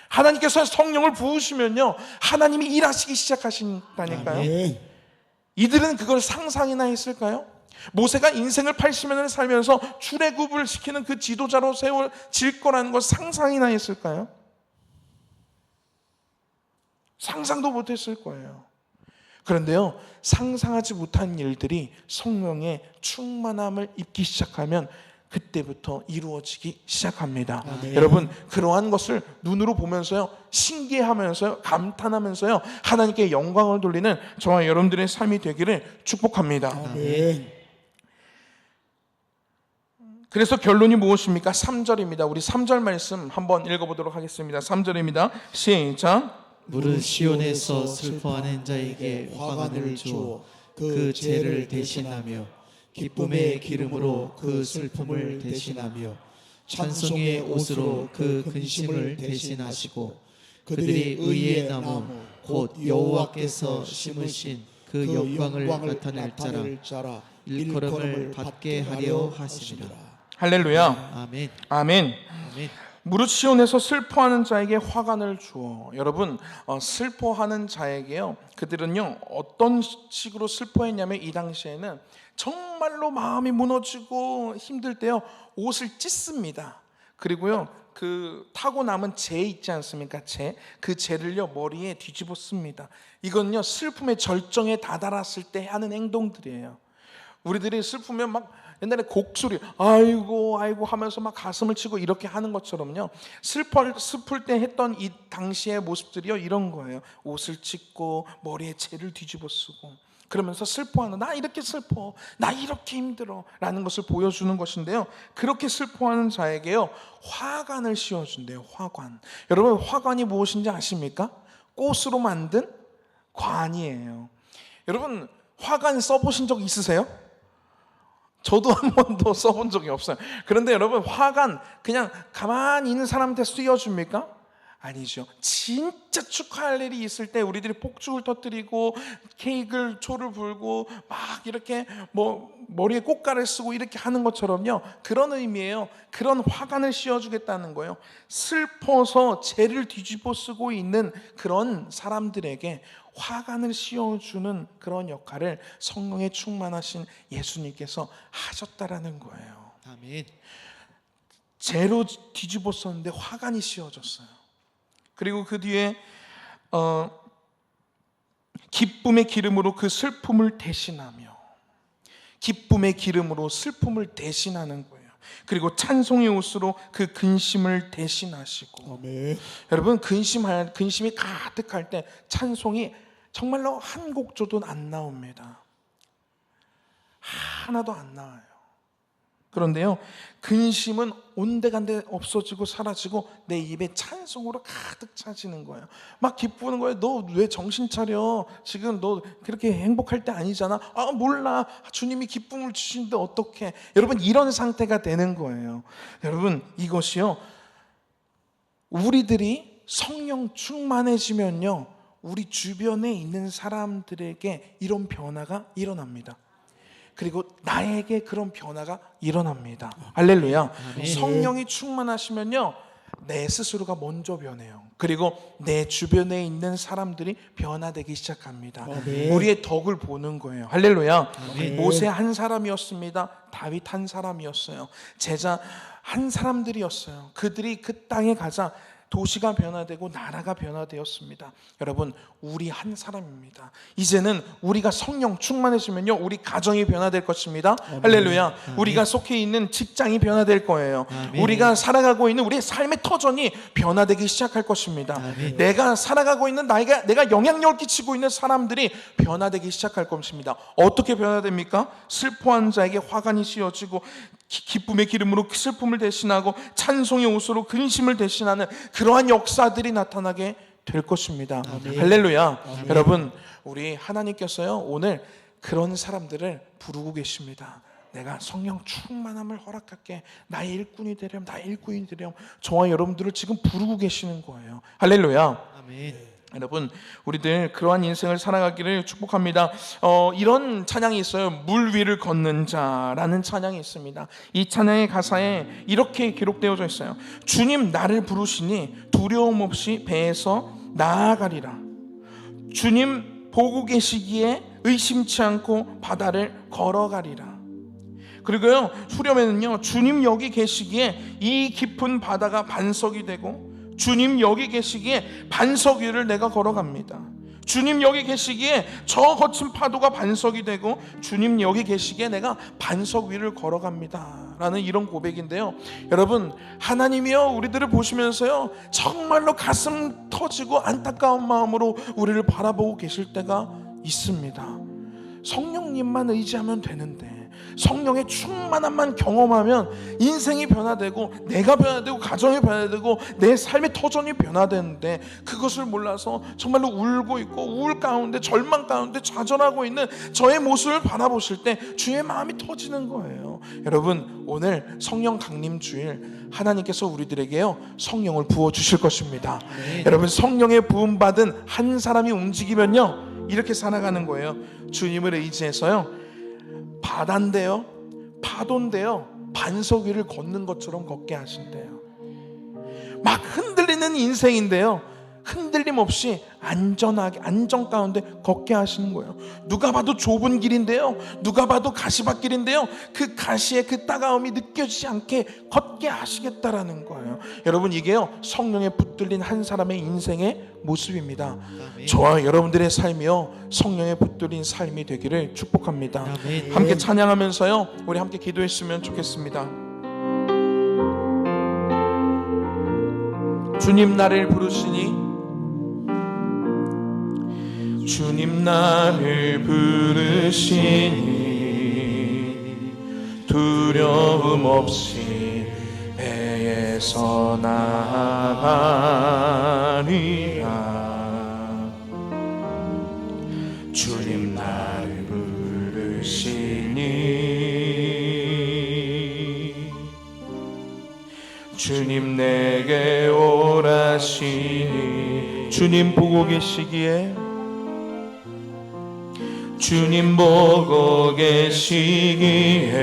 하나님께서 성령을 부으시면요 하나님이 일하시기 시작하신다니까요. 아멘. 이들은 그걸 상상이나 했을까요? 모세가 인생을 80년을 살면서 출애굽을 시키는 그 지도자로 세워질 거라는 걸 상상이나 했을까요? 상상도 못했을 거예요. 그런데요 상상하지 못한 일들이 성령의 충만함을 입기 시작하면 그때부터 이루어지기 시작합니다. 아멘. 여러분, 그러한 것을 눈으로 보면서요 신기해하면서요 감탄하면서요 하나님께 영광을 돌리는 저와 여러분들의 삶이 되기를 축복합니다. 아멘. 그래서 결론이 무엇입니까? 3절입니다. 우리 3절 말씀 한번 읽어보도록 하겠습니다. 3절입니다. 시작. 무릇 시온에서 슬퍼하는 자에게 화관을 주어 그 죄를 대신하며 기쁨의 기름으로 그 슬픔을 대신하며 찬송의 옷으로 그 근심을 대신하시고 그들이 의의 나무 곧 여호와께서 심으신 그 영광을 나타낼 자라 일컬음을 받게 하려 하시니라. 할렐루야. 아멘. 아멘. 아멘. 무릇 시온에서 슬퍼하는 자에게 화관을 주어. 여러분, 슬퍼하는 자에게요 그들은요 어떤 식으로 슬퍼했냐면, 이 당시에는 정말로 마음이 무너지고 힘들 때요 옷을 찢습니다. 그리고요 그 타고 남은 재 있지 않습니까? 그 재를요 머리에 뒤집어 씁니다. 이건요 슬픔의 절정에 다다랐을 때 하는 행동들이에요. 우리들이 슬프면 막 옛날에 곡소리 아이고 아이고 하면서 막 가슴을 치고 이렇게 하는 것처럼요 슬플 때 했던 이 당시의 모습들이요 이런 거예요. 옷을 찢고 머리에 재를 뒤집어 쓰고 그러면서 슬퍼하는, 나 이렇게 슬퍼, 나 이렇게 힘들어 라는 것을 보여주는 것인데요, 그렇게 슬퍼하는 자에게요 화관을 씌워준대요. 화관. 여러분, 화관이 무엇인지 아십니까? 꽃으로 만든 관이에요. 여러분, 화관 써보신 적 있으세요? 저도 한 번도 써본 적이 없어요. 그런데 여러분, 화관 그냥 가만히 있는 사람한테 씌워줍니까? 아니죠. 진짜 축하할 일이 있을 때 우리들이 폭죽을 터뜨리고 케이크를 초를 불고 막 이렇게 뭐 머리에 꽃가를 쓰고 이렇게 하는 것처럼요, 그런 의미예요. 그런 화관을 씌워주겠다는 거예요. 슬퍼서 죄를 뒤집어 쓰고 있는 그런 사람들에게 화관을 씌워주는 그런 역할을 성령에 충만하신 예수님께서 하셨다라는 거예요. 아멘. 죄로 뒤집어 썼는데 화관이 씌워졌어요. 그리고 그 뒤에 기쁨의 기름으로 그 슬픔을 대신하며, 기쁨의 기름으로 슬픔을 대신하는 거예요. 그리고 찬송의 옷으로 그 근심을 대신하시고. 아멘. 여러분, 근심이 가득할 때 찬송이 정말로 한 곡조도 안 나옵니다. 하나도 안 나와요. 그런데요, 근심은 온데간데 없어지고 사라지고 내 입에 찬송으로 가득 차지는 거예요. 막 기쁘는 거예요. 너 왜 정신 차려? 지금 너 그렇게 행복할 때 아니잖아. 아, 몰라. 주님이 기쁨을 주시는데 어떡해. 여러분, 이런 상태가 되는 거예요. 여러분, 이것이요, 우리들이 성령 충만해지면요, 우리 주변에 있는 사람들에게 이런 변화가 일어납니다. 그리고 나에게 그런 변화가 일어납니다. 할렐루야. 성령이 충만하시면요, 내 스스로가 먼저 변해요. 그리고 내 주변에 있는 사람들이 변화되기 시작합니다. 우리의 덕을 보는 거예요. 할렐루야. 모세 한 사람이었습니다. 다윗 한 사람이었어요. 제자 한 사람들이었어요. 그들이 그 땅에 가자 도시가 변화되고 나라가 변화되었습니다. 여러분, 우리 한 사람입니다. 이제는 우리가 성령 충만해지면요, 우리 가정이 변화될 것입니다. 할렐루야. 우리가 속해 있는 직장이 변화될 거예요. 우리가 살아가고 있는 우리의 삶의 터전이 변화되기 시작할 것입니다. 내가 살아가고 있는 내가 영향력을 끼치고 있는 사람들이 변화되기 시작할 것입니다. 어떻게 변화됩니까? 슬퍼한 자에게 화관이 씌워지고 기쁨의 기름으로 슬픔을 대신하고 찬송의 옷으로 근심을 대신하는 그러한 역사들이 나타나게 될 것입니다. 할렐루야. 여러분, 우리 하나님께서요, 오늘 그런 사람들을 부르고 계십니다. 내가 성령 충만함을 허락할게. 나의 일꾼이 되렴, 나의 일꾼이 되렴. 저와 여러분들을 지금 부르고 계시는 거예요. 할렐루야. 아멘. 여러분, 우리들 그러한 인생을 살아가기를 축복합니다. 이런 찬양이 있어요. 물 위를 걷는 자라는 찬양이 있습니다. 이 찬양의 가사에 이렇게 기록되어져 있어요. 주님 나를 부르시니 두려움 없이 배에서 나아가리라. 주님 보고 계시기에 의심치 않고 바다를 걸어가리라. 그리고요, 후렴에는요, 주님 여기 계시기에 이 깊은 바다가 반석이 되고 주님 여기 계시기에 반석 위를 내가 걸어갑니다. 주님 여기 계시기에 저 거친 파도가 반석이 되고 주님 여기 계시기에 내가 반석 위를 걸어갑니다 라는 이런 고백인데요, 여러분, 하나님이요, 우리들을 보시면서요, 정말로 가슴 터지고 안타까운 마음으로 우리를 바라보고 계실 때가 있습니다. 성령님만 의지하면 되는데, 성령의 충만함만 경험하면 인생이 변화되고 내가 변화되고 가정이 변화되고 내 삶의 터전이 변화되는데, 그것을 몰라서 정말로 울고 있고 우울 가운데 절망 가운데 좌절하고 있는 저의 모습을 바라보실 때 주의 마음이 터지는 거예요. 여러분, 오늘 성령 강림 주일 하나님께서 우리들에게요, 성령을 부어주실 것입니다. 여러분, 성령의 부음받은 한 사람이 움직이면요, 이렇게 살아가는 거예요. 주님을 의지해서요, 바다인데요, 파도인데요, 반석 위를 걷는 것처럼 걷게 하신대요. 막 흔들리는 인생인데요, 흔들림 없이 안전하게 안전 가운데 걷게 하시는 거예요. 누가 봐도 좁은 길인데요, 누가 봐도 가시밭길인데요, 그 가시의 그 따가움이 느껴지지 않게 걷게 하시겠다라는 거예요. 여러분, 이게요, 성령에 붙들린 한 사람의 인생의 모습입니다. 저와 여러분들의 삶이요, 성령에 붙들린 삶이 되기를 축복합니다. 함께 찬양하면서요, 우리 함께 기도했으면 좋겠습니다. 주님 나를 부르시니, 주님 나를 부르시니 두려움 없이 배에서 나아가리라. 주님 나를 부르시니 주님 내게 오라시니 주님 보고 계시기에 주님 보고 계시기에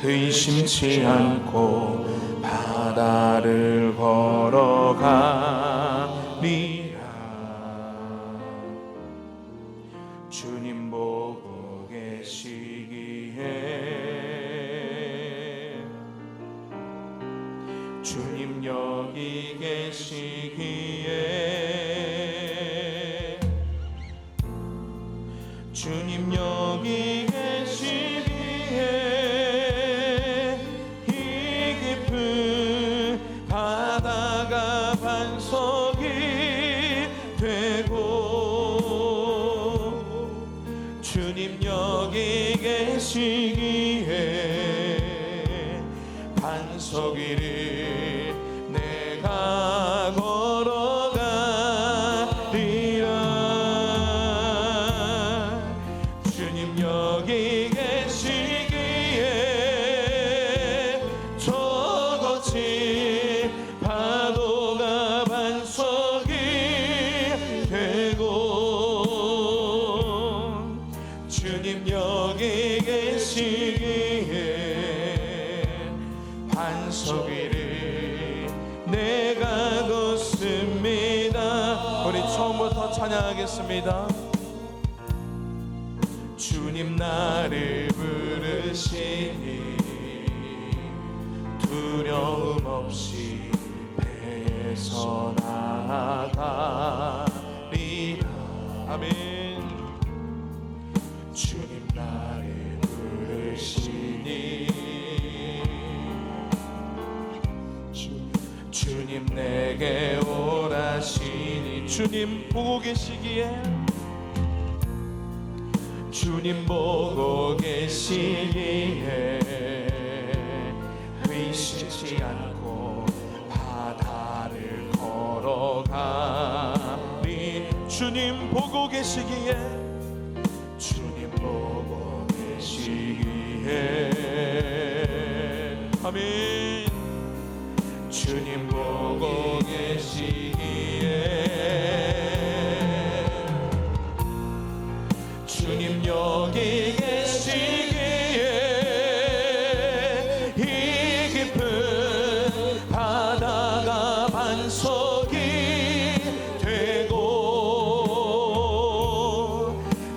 의심치 않고 바다를 걸어가리라. 주님 보고 계시기에 주님 여기 계시기에 주님 여기 계시기에 이 깊은 바다가 반석이 되고 주님 여기 계시기에 반석 위를 내가 걸어가리라. 주님 여기 계시기에 저 거친 파도가 반석이 되고, 주님 여기 계시기에 반석 위를 내가 걷습니다. 우리 처음부터 찬양하겠습니다. 주님 나를 부르시니 두려움 없이 배에서 나아가리라. 아멘. 주님 나를 부르시니 주님 내게 오라시니. 주님 보고 계시기에, 주님 보고 계시기에 의심치 않고 바다를 걸어가리. 주님 보고 계시기에, 주님 보고 계시기에. 아멘. 주님 보고 계시기에 주님 여기 계시기에 이 깊은 바다가 반석이 되고,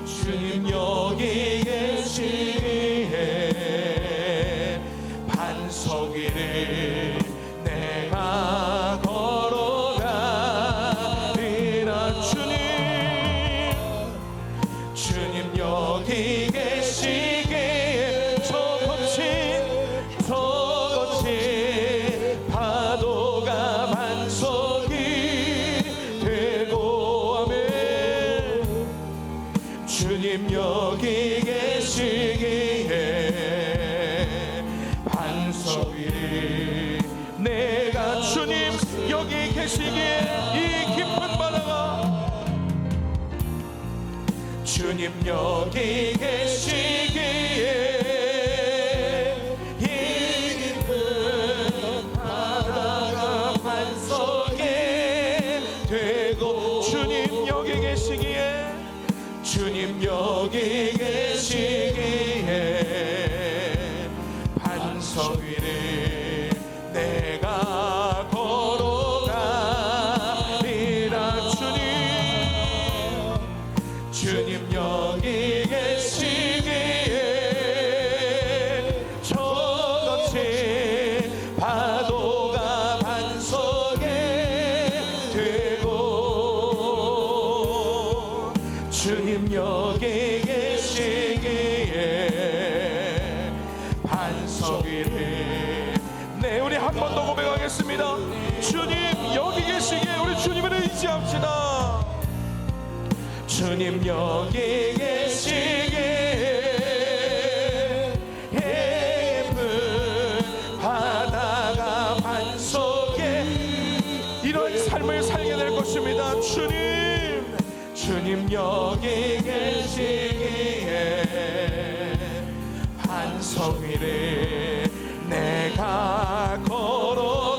주님 여기 계시기에 반석 위를 내가 걸어가리라. 주님 여기 계시기에 저 거친 파도가 반석이 되고, 아멘. 주님 여기 계시기에 반석 위를 내가, 주님 여기 계시기에 이 깊은 바다가, 주님 여기 계시기에 이 깊은 바다가 반석이 되고, 주님 여기 계시기에, 주님 여기 계시기에 반석 위를 내가 걸어가리라. 주님 여기 계시기에 저 거친 파도가 반석이 되고, 주님 여기 계시기에 반석 위를 네, 우리 한 번 더 고백하겠습니다. 주님 여기 계시기에 우리 주님을 의지합시다. 주님 여기 계시기에 깊은 바다가 반석에 이런 삶을 살게 될 것입니다. 주님 여기 계시기에 반석 위를 내가 걸어가리라.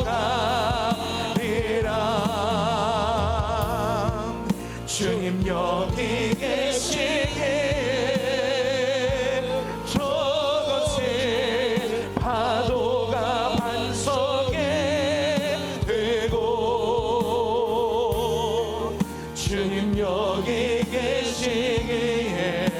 주님 여기 계시기에 저 거친 파도가 반석이 되고, 주님 여기 계시기에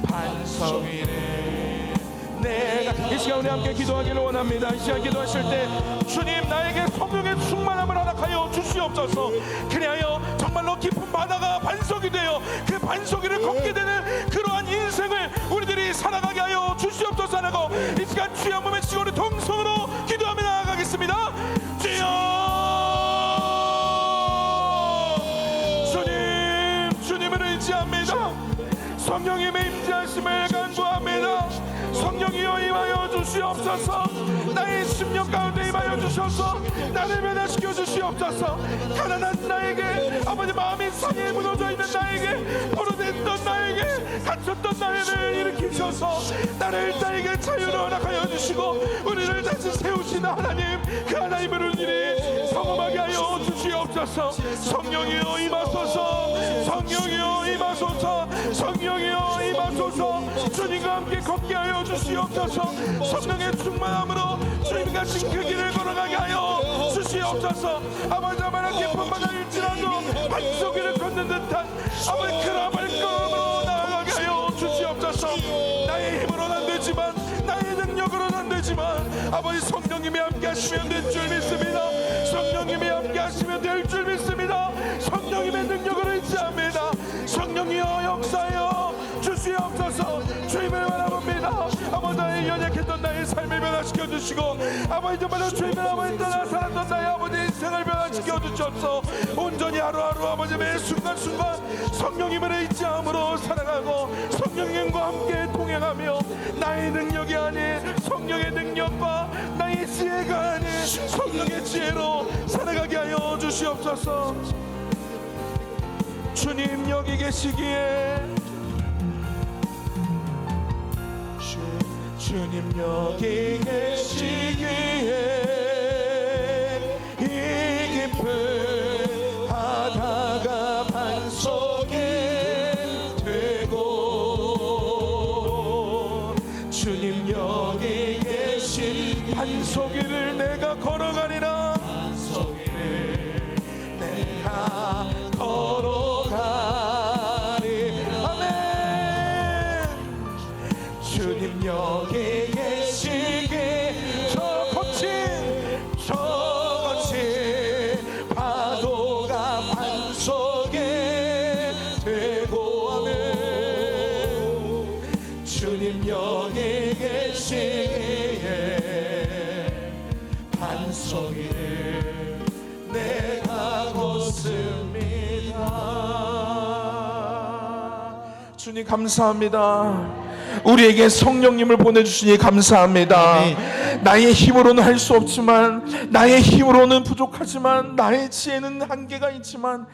반석 위를 내가. 이 시간 우리 함께 기도하기를 원합니다. 이 시간 기도하실 때 주님 나에게 성령의 충만함을 허락하여 주시옵소서. 그리하여 정말로 깊은 바다가 반석이 되어 그 반석 위를 걷게 되는 그러한 인생을 우리들이 살아가게 하여 주시옵소서 하고, 이 시간 주여 한 번 외치고 우리 동성으로 기도하며 나아가겠습니다. 주님을 의지합니다. 성령님의 임재하심을 간구합니다. 성령이여 임하여 주시옵소서. 나의 심령 가운데 임하여 주셔서 나를 변화시켜 주시옵소서. 가난한 나에게, 아버지 마음이 상해 무너져 있는 나에게, 포로됐던 나에게, 갇혔던 나를 일으키셔서 나에게 자유를 허락하여 주시고 우리를 다시 세우시는 하나님, 그 하나님을 우리를 경험하게 하여 주시옵소서. 성령이여 임하소서. 성령이여 임하소서. 성령이여 임하소서. 주님과 함께 걷게 하여 주시옵소서. 성령의 충만함으로 주님과 그 길을 걸어가게 하여 주시옵소서. 아버지 하나님 깊은 바다일지라도 반석위를 걷는 듯한 아버지 그라 발걸음으로 나아가게 하여 주시옵소서. 나의 힘으로는 안 되지만, 나의 능력으로는 안 되지만 아버지 성령님이 함께 하시면 될 줄 믿습니다. 성령님이 함께 하시면 될 줄 믿습니다. 성령님의 능력으로 있지않습니다. 성령이여 역사여 주시옵소서. 주님을 바라봅니다. 아버지 나의 연약했던 나의 삶을 변화시켜 주시고 아버지 정말 주님을 아버지 따라 살았던 나의 아버지 인생을 변화시켜 주셔서 온전히 하루하루 아버지 매 순간순간 성령님을 잊지 않으로 살아가고 성령님과 함께 동행하며 나의 능력이 아닌 성령의 능력과 나의 지혜가 아닌 성령의 지혜로 살아가게 하여 주시옵소서. 주님 여기 계시기에, 주님 여기 계시기에 이 깊은 바다가 반석이 되고, 주님 여기 계신 반석위를 내가 걸어가리라. 반석위를 내가 걸어가리. 아멘. 주님 여기 계시기에 저 거친 파도가 반석이 되고, 아멘. 주님 여기 계시기에 반석이를 내가 걷습니다. 주님 감사합니다. 우리에게 성령님을 보내주시니 감사합니다. 아멘. 나의 힘으로는 할 수 없지만, 나의 힘으로는 부족하지만, 나의 지혜는 한계가 있지만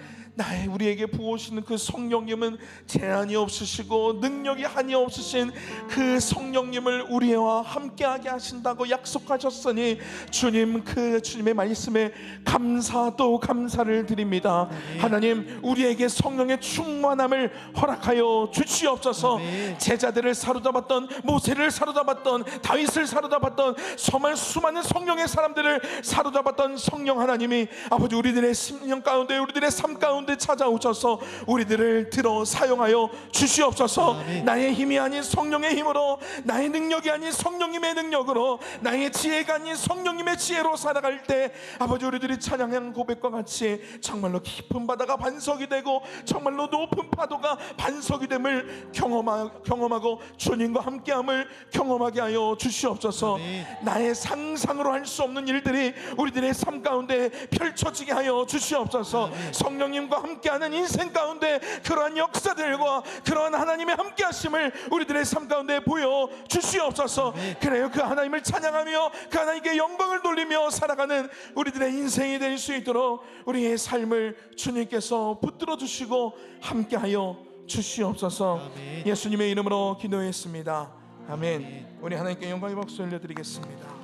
우리에게 부어오시는 그 성령님은 제한이 없으시고 능력이 한이 없으신 그 성령님을 우리와 함께하게 하신다고 약속하셨으니 주님, 그 주님의 말씀에 감사 또 감사를 드립니다. 하나님, 우리에게 성령의 충만함을 허락하여 주시옵소서. 제자들을 사로잡았던, 모세를 사로잡았던, 다윗을 사로잡았던, 정말 수많은 성령의 사람들을 사로잡았던 성령 하나님이 아버지 우리들의 심령 가운데, 우리들의 삶 가운데 찾아오셔서 우리들을 들어 사용하여 주시옵소서. 나의 힘이 아닌 성령의 힘으로, 나의 능력이 아닌 성령님의 능력으로, 나의 지혜가 아닌 성령님의 지혜로 살아갈 때 아버지 우리들이 찬양한 고백과 같이 정말로 깊은 바다가 반석이 되고 정말로 높은 파도가 반석이 됨을 경험하고 주님과 함께함을 경험하게 하여 주시옵소서. 나의 상상으로 할 수 없는 일들이 우리들의 삶 가운데 펼쳐지게 하여 주시옵소서. 성령님과 함께하는 인생 가운데 그러한 역사들과 그러한 하나님의 함께하심을 우리들의 삶 가운데 보여 주시옵소서. 그래요, 그 하나님을 찬양하며 그 하나님께 영광을 돌리며 살아가는 우리들의 인생이 될 수 있도록 우리의 삶을 주님께서 붙들어 주시고 함께하여 주시옵소서. 예수님의 이름으로 기도했습니다. 아멘. 우리 하나님께 영광의 박수 올려드리겠습니다.